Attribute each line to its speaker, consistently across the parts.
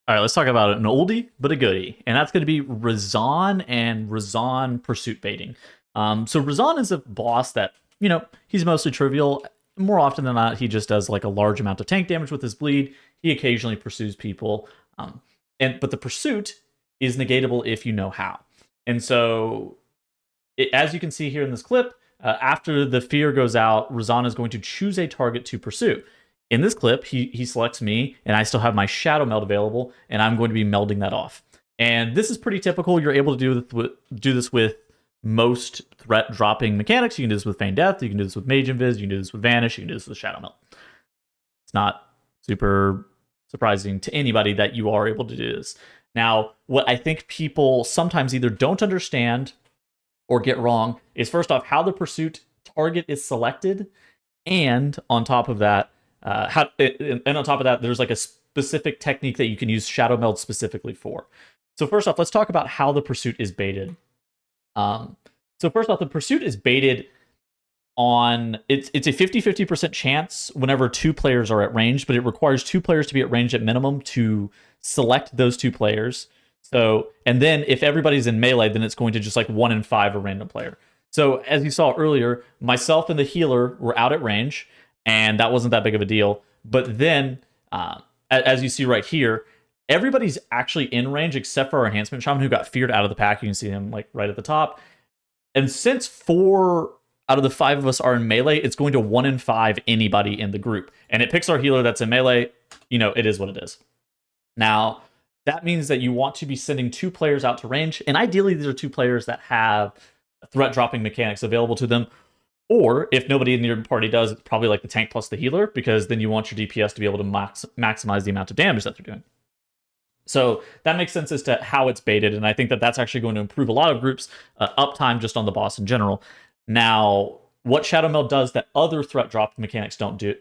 Speaker 1: All right, let's talk about an oldie but a goodie, and that's going to be Rezan and Rezan pursuit baiting. So Rezan is a boss that he's mostly trivial. More often than not, he just does like a large amount of tank damage with his bleed. He occasionally pursues people, but the pursuit is negatable if you know how. And so, as you can see here in this clip, after the fear goes out, Rezan is going to choose a target to pursue. In this clip, he selects me, and I still have my Shadowmeld available, and I'm going to be melding that off. And this is pretty typical. You're able to do this with most threat dropping mechanics. You can do this with Feign Death, you can do this with Mage Invis, you can do this with Vanish, you can do this with Shadowmeld. It's not super surprising to anybody that you are able to do this. Now, what I think people sometimes either don't understand or get wrong is, first off, how the pursuit target is selected, and on top of that, there's like a specific technique that you can use Shadowmeld specifically for. So first off, let's talk about how the pursuit is baited. So first off, the pursuit is baited on it's a 50-50% chance whenever two players are at range, but it requires two players to be at range at minimum to select those two players. So, and then if everybody's in melee, then it's going to just like 1 in 5 a random player. So as you saw earlier, myself and the healer were out at range, and that wasn't that big of a deal. But then, as you see right here, everybody's actually in range except for our enhancement shaman, who got feared out of the pack. You can see him like right at the top. And since 4 out of the 5 of us are in melee, it's going to 1 in 5 anybody in the group. And it picks our healer that's in melee. It is what it is. Now, that means that you want to be sending 2 players out to range. And ideally, these are 2 players that have threat dropping mechanics available to them. Or if nobody in your party does, it's probably like the tank plus the healer, because then you want your DPS to be able to maximize the amount of damage that they're doing. So that makes sense as to how it's baited, and I think that that's actually going to improve a lot of groups' uptime just on the boss in general. Now, what Shadowmeld does that other threat drop mechanics do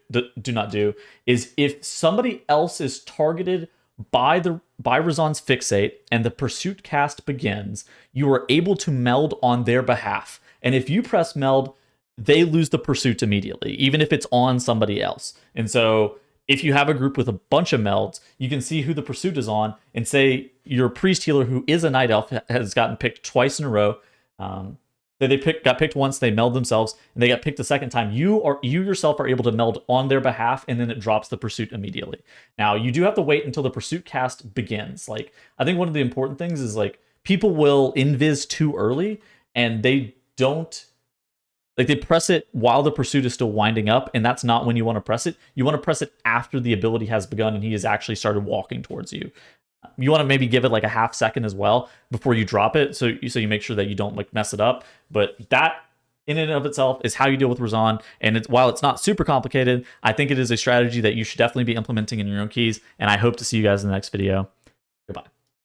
Speaker 1: not do is, if somebody else is targeted by Rezan's Fixate and the pursuit cast begins, you are able to meld on their behalf. And if you press meld, they lose the pursuit immediately, even if it's on somebody else. And so if you have a group with a bunch of melds, you can see who the pursuit is on, and say your priest healer, who is a night elf, has gotten picked twice in a row. They got picked once, they meld themselves, and they got picked the second time. You yourself are able to meld on their behalf, and then it drops the pursuit immediately. Now, you do have to wait until the pursuit cast begins. Like, I think one of the important things is, like, people will invis too early, and they don't. Like, they press it while the pursuit is still winding up, and that's not when you want to press it. You want to press it after the ability has begun and he has actually started walking towards you. You want to maybe give it like a half second as well before you drop it, so you make sure that you don't like mess it up. But that in and of itself is how you deal with Rezan, and while it's not super complicated, I think it is a strategy that you should definitely be implementing in your own keys, and I hope to see you guys in the next video.